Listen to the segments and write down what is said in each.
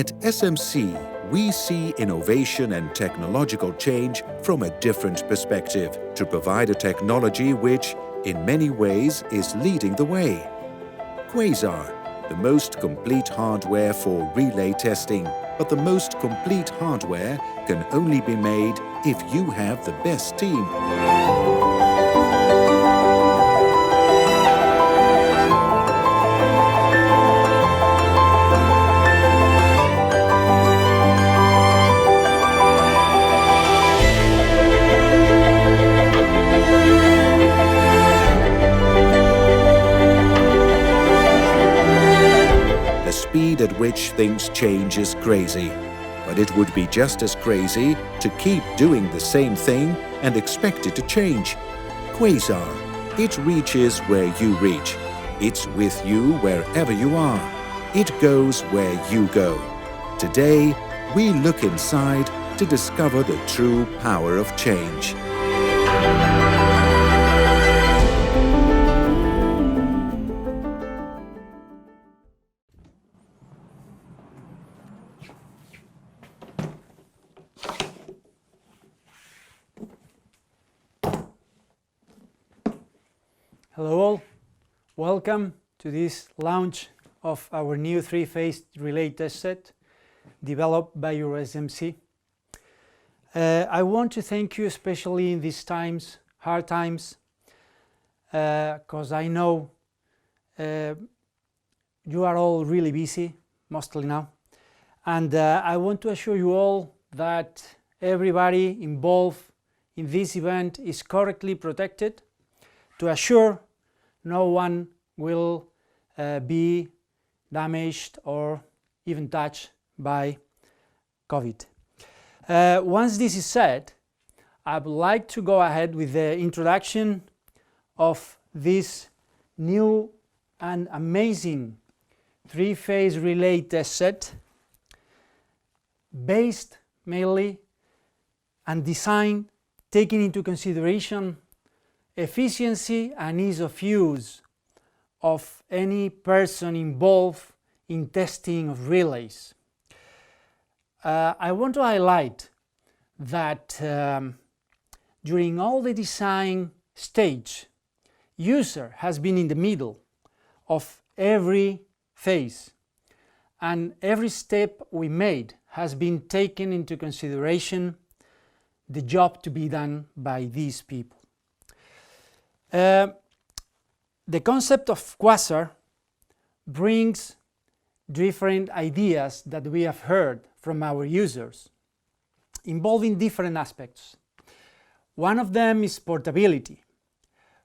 At SMC, we see innovation and technological change from a different perspective to provide a technology which, in many ways, is leading the way. Quasar, the most complete hardware for relay testing, but the most complete hardware can only be made if you have the best team. The speed at which things change is crazy, but it would be just as crazy to keep doing the same thing and expect it to change. Quasar, it reaches where you reach. It's with you wherever you are. It goes where you go. Today, we look inside to discover the true power of change. Hello all, welcome to this launch of our new three-phase relay test set developed by your SMC. I want to thank you especially in these times, hard times, because I know you are all really busy, mostly now, and I want to assure you all that everybody involved in this event is correctly protected to assure no one will be damaged or even touched by COVID. Once this is said, I would like to go ahead with the introduction of this new and amazing three-phase relay test set based mainly and designed taking into consideration efficiency and ease of use of any person involved in testing of relays. I want to highlight that during all the design stage, user has been in the middle of every phase, and every step we made has been taken into consideration the job to be done by these people. The concept of Quasar brings different ideas that we have heard from our users, involving different aspects. One of them is portability.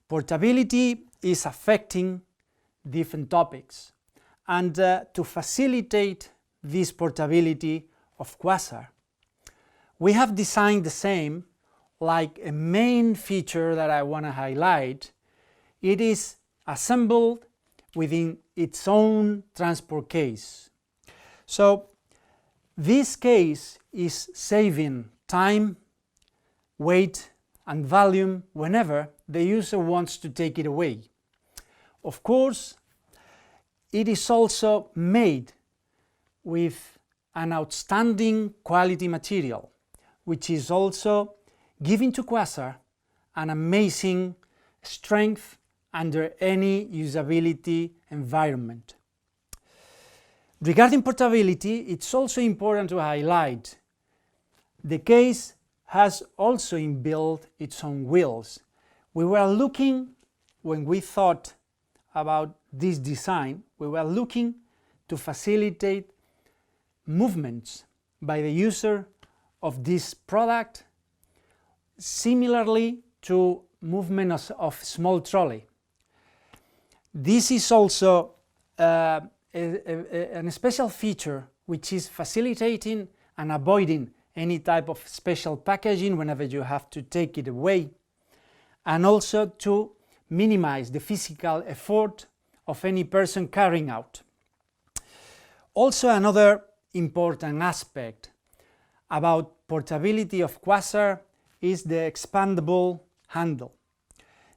Portability is affecting different topics, and to facilitate this portability of Quasar, we have designed the same. Like a main feature that I want to highlight, it is assembled within its own transport case. So this case is saving time, weight and volume whenever the user wants to take it away. Of course, it is also made with an outstanding quality material, which is also giving to Quasar an amazing strength under any usability environment. Regarding portability, it's also important to highlight the case has also inbuilt its own wheels. We were looking, when we thought about this design, we were looking to facilitate movements by the user of this product similarly to movement of small trolley. This is also a special feature which is facilitating and avoiding any type of special packaging whenever you have to take it away, and also to minimize the physical effort of any person carrying out. Also, another important aspect about portability of Quasar is the expandable handle.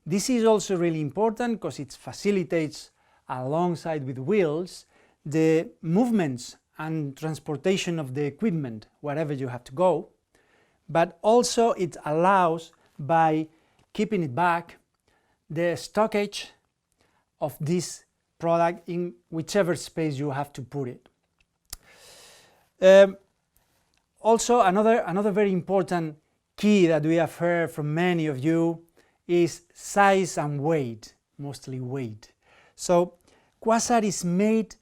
This is also really important because it facilitates, alongside with wheels, the movements and transportation of the equipment wherever you have to go, but also it allows, by keeping it back, the stockage of this product in whichever space you have to put it. Also, another very important key that we have heard from many of you is size and weight, mostly weight. So Quasar is made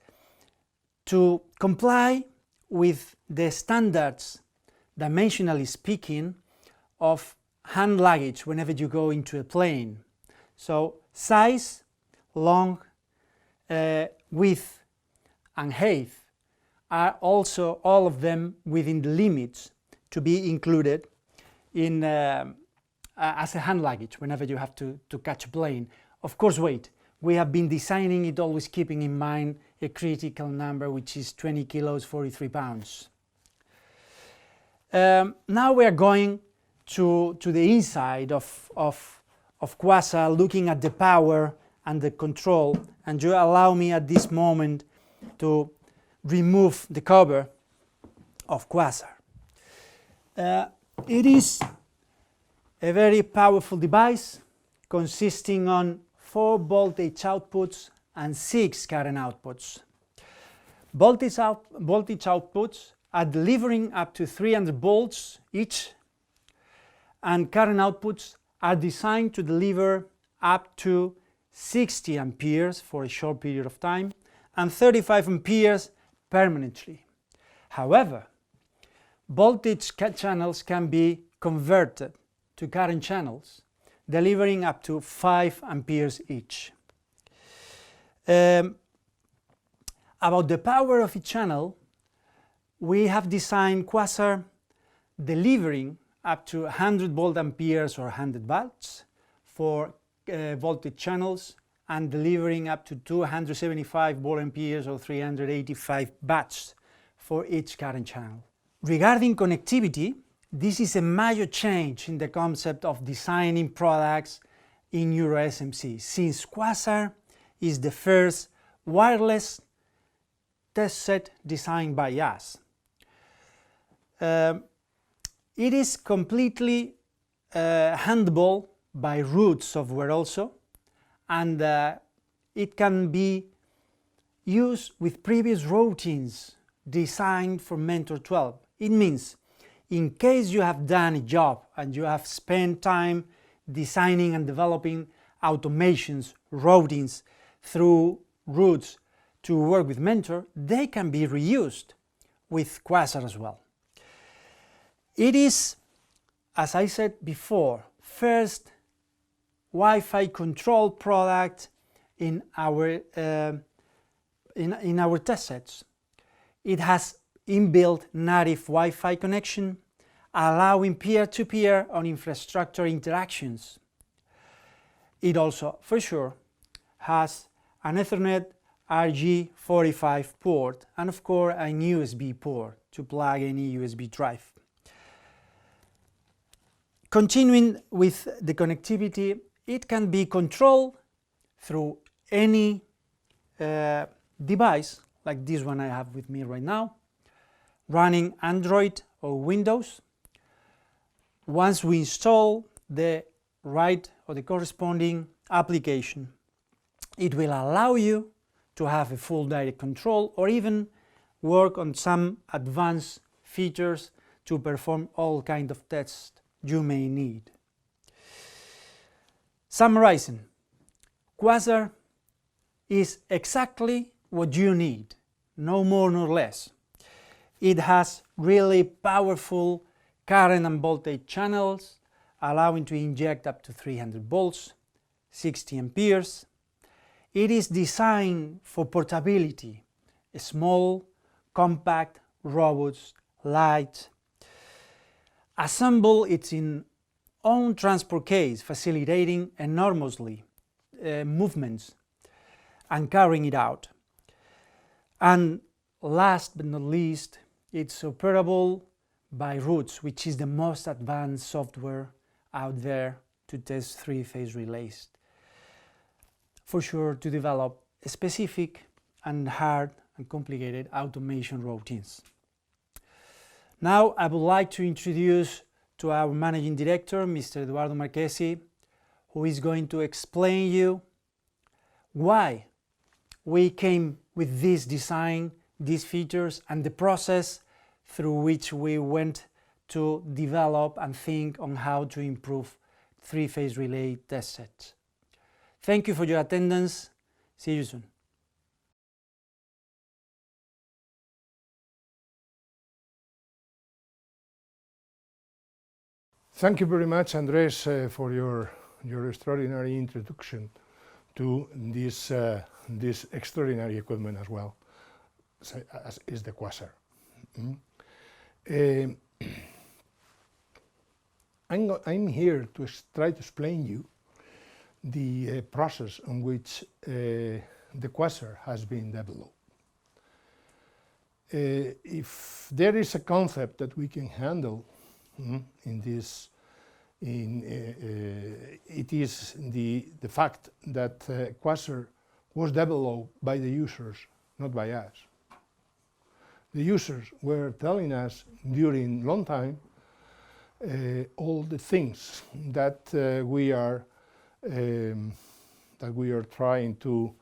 to comply with the standards, dimensionally speaking, of hand luggage whenever you go into a plane. So size, long, width and height are also all of them within the limits to be included in as a hand luggage whenever you have to catch a plane. Of course, weight. We have been designing it always keeping in mind a critical number, which is 20 kilos, 43 pounds. Now we are going to the inside of Quasar, looking at the power and the control, and you allow me at this moment to remove the cover of Quasar. It is a very powerful device consisting on 4 voltage outputs and 6 current outputs. Voltage outputs are delivering up to 300 volts each, and current outputs are designed to deliver up to 60 amperes for a short period of time and 35 amperes permanently. However, voltage channels can be converted to current channels, delivering up to 5 amperes each. About the power of each channel, we have designed Quasar delivering up to 100 volt amperes or 100 watts for voltage channels, and delivering up to 275 volt amperes or 385 watts for each current channel. Regarding connectivity, this is a major change in the concept of designing products in Euro SMC, since Quasar is the first wireless test set designed by us. It is completely handleable by root software also, and it can be used with previous routines designed for Mentor 12. It means, in case you have done a job and you have spent time designing and developing automations, routines through routes to work with Mentor, they can be reused with Quasar as well. It is, as I said before, first Wi-Fi controlled product in our test sets. It has inbuilt native Wi-Fi connection, allowing peer-to-peer on infrastructure interactions. It also, for sure, has an Ethernet RG45 port and, of course, a USB port to plug any USB drive. Continuing with the connectivity, it can be controlled through any device, like this one I have with me right now, running Android or Windows. Once we install the right or the corresponding application, it will allow you to have a full direct control or even work on some advanced features to perform all kinds of tests you may need. Summarizing, Quasar is exactly what you need, no more nor less. It has really powerful current and voltage channels, allowing to inject up to 300 volts, 60 amperes. It is designed for portability, small, compact, robust, light. Assemble its own transport case, facilitating enormously movements and carrying it out. And last but not least, it's operable by Roots, which is the most advanced software out there to test three-phase relays. For sure, to develop specific and hard and complicated automation routines. Now I would like to introduce to our managing director, Mr. Eduardo Marchesi, who is going to explain you why we came with this design, these features, and the process through which we went to develop and think on how to improve three-phase relay test sets. Thank you for your attendance. See you soon. Thank you very much, Andres, for your extraordinary introduction to this extraordinary equipment as well, as is the Quasar. I'm here to try to explain you the process on which the Quasar has been developed. If there is a concept that we can handle in this, it is the fact that Quasar was developed by the users, not by us. The users were telling us during long time all the things that we are trying to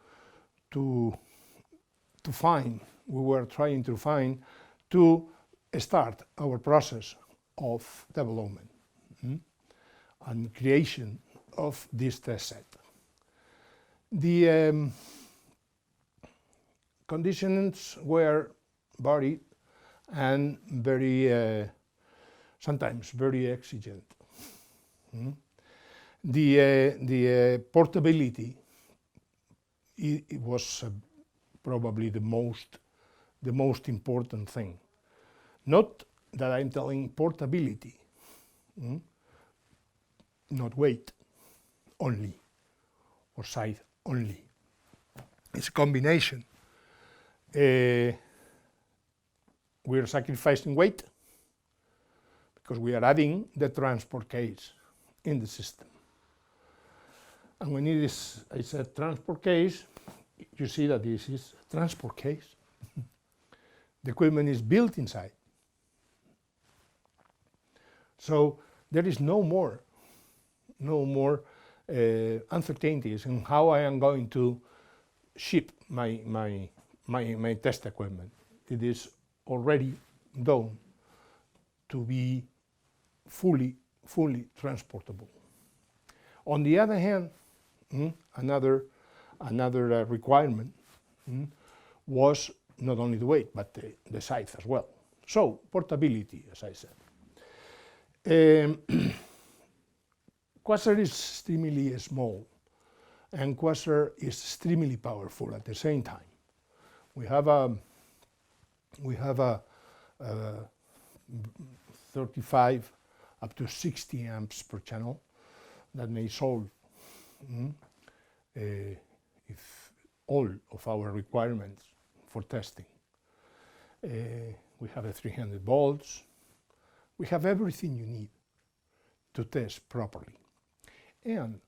find. We were trying to find to start our process of development and creation of this test set. The conditions were varied and very sometimes very exigent. The portability, it was probably the most important thing. Not that I'm telling portability, not weight only or size only. It's a combination. We are sacrificing weight because we are adding the transport case in the system. And when it is, I said transport case, you see that this is a transport case. The equipment is built inside. So there is no more uncertainties in how I am going to ship my test equipment. It is already done to be fully transportable. On the other hand, another requirement was not only the weight but the size as well. So portability, as I said. Quasar is extremely small and Quasar is extremely powerful at the same time. We have a 35 up to 60 amps per channel that may solve if all of our requirements for testing. We have a 300 volts. We have everything you need to test properly. And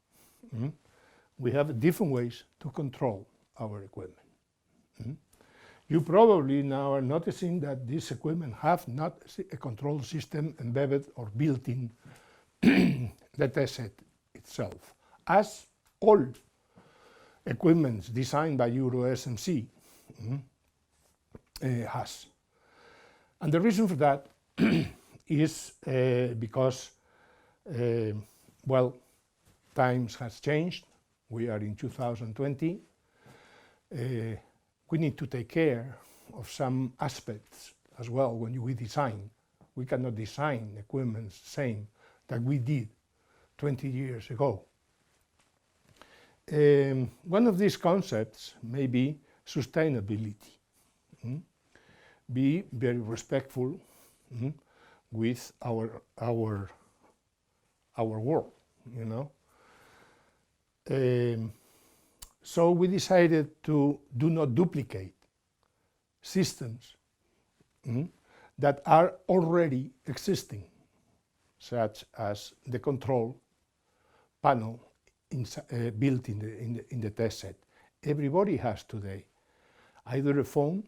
we have different ways to control our equipment. You probably now are noticing that this equipment have not a control system embedded or built in the test set itself, as all equipment designed by Euro SMC has. And the reason for that is because, well, times has changed. We are in 2020. We need to take care of some aspects as well when we design. We cannot design equipment the same that we did 20 years ago. One of these concepts may be sustainability. Be very respectful with our world, you know. So we decided to do not duplicate systems that are already existing, such as the control panel built in the test set. Everybody has today either a phone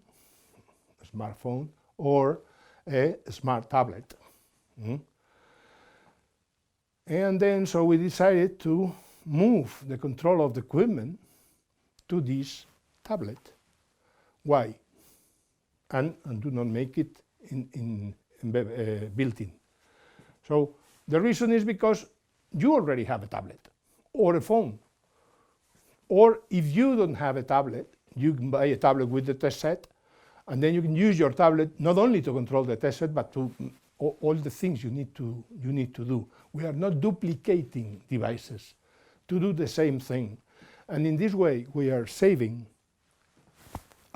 smartphone or a smart tablet. And then so we decided to move the control of the equipment to this tablet. Why? And do not make it built-in. So the reason is because you already have a tablet or a phone. Or if you don't have a tablet, you can buy a tablet with the test set, and then you can use your tablet not only to control the test set, but to all the things you need to do. We are not duplicating devices to do the same thing. And in this way, we are saving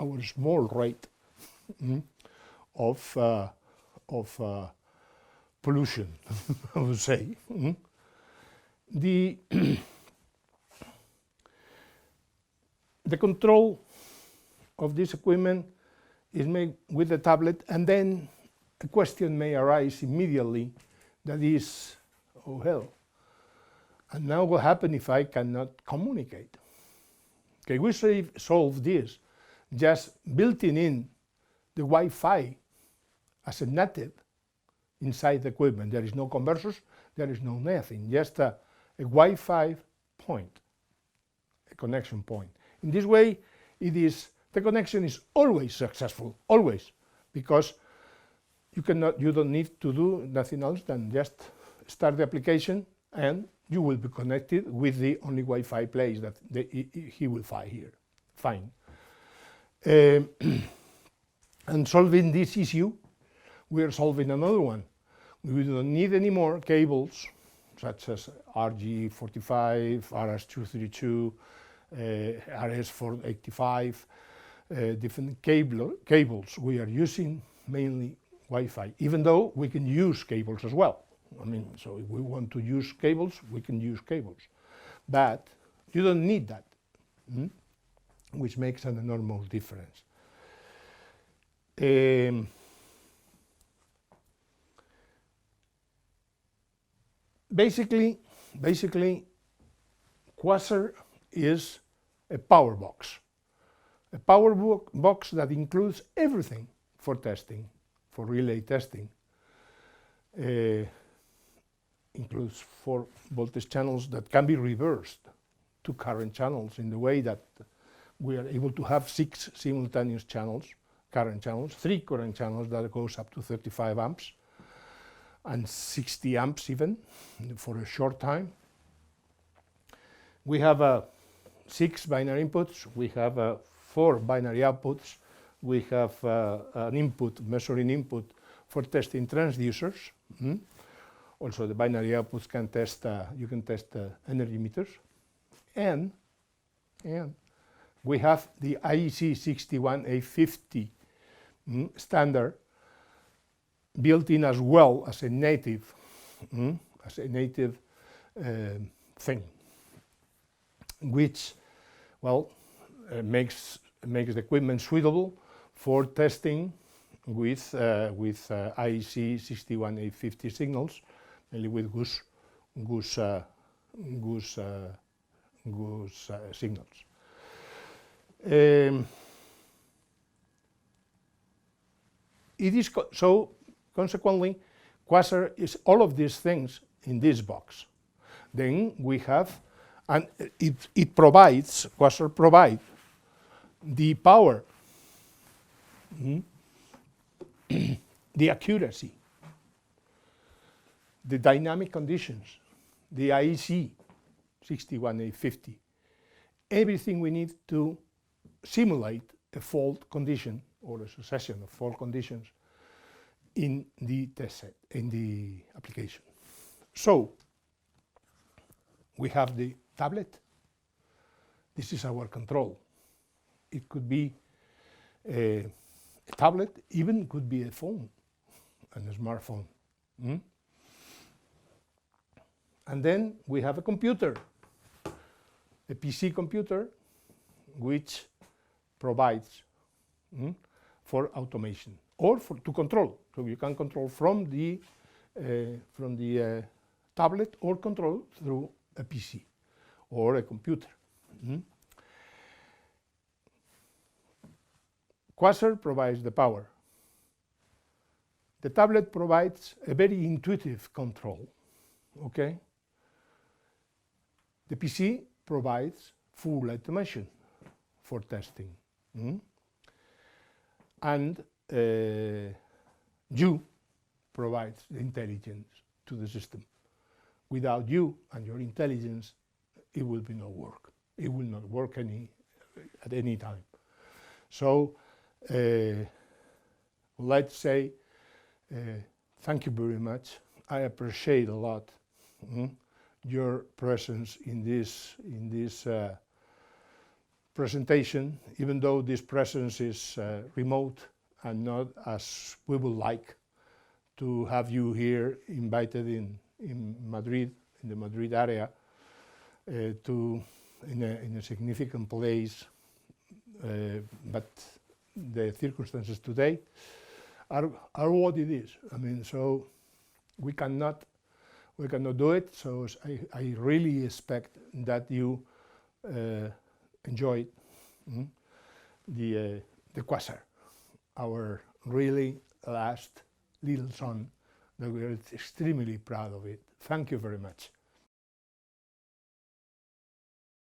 our small rate of pollution, I would say. The control of this equipment is made with the tablet, and then a question may arise immediately, that is, oh hell, and now what happens if I cannot communicate? Okay, we solve this just building in the Wi-Fi as a native inside the equipment. There is no converters, there is no nothing, just a Wi-Fi point, a connection point. In this way, the connection is always successful, always, because you don't need to do nothing else than just start the application, and you will be connected with the only Wi-Fi place that he will find here. Fine. And solving this issue, we are solving another one. We don't need any more cables, such as RG45, RS232, RS485, different cables. We are using mainly Wi-Fi, even though we can use cables as well. I mean, so if we want to use cables, we can use cables. But you don't need that, which makes an enormous difference. Basically, Quasar is a power box. A power box that includes everything for testing, for relay testing. Includes 4 voltage channels that can be reversed to current channels in the way that we are able to have 6 simultaneous channels, current channels, 3 current channels that goes up to 35 amps and 60 amps even for a short time. We have 6 binary inputs, we have 4 binary outputs, we have an input, measuring input for testing transducers. Also the binary outputs can test, you can test energy meters. And we have the IEC 61850 standard built in as well as a native, thing, which, well, makes the equipment suitable for testing with IEC 61850 signals, mainly with goose signals. It is so consequently, Quasar is all of these things in this box. Then we have, and it provides, Quasar provides the power, the accuracy, the dynamic conditions, the IEC 61850, everything we need to simulate a fault condition or a succession of fault conditions in the test set, in the application. So we have the tablet. This is our control. It could be a tablet, even could be a phone, and a smartphone. And then we have a computer, a PC computer, which provides for automation or to control. So you can control from the tablet or control through a PC or a computer. Quasar provides the power. The tablet provides a very intuitive control, okay? The PC provides full automation for testing. And you provides the intelligence to the system. Without you and your intelligence, it will be no work. It will not work at any time. So let's say thank you very much. I appreciate a lot your presence in this presentation, even though this presence is remote and not as we would like to have you here invited in Madrid, in the Madrid area, in a significant place, but the circumstances today are what it is. I mean, so we cannot do it. So I really expect that you enjoyed the Quasar, our really last little son, that we are extremely proud of it. Thank you very much.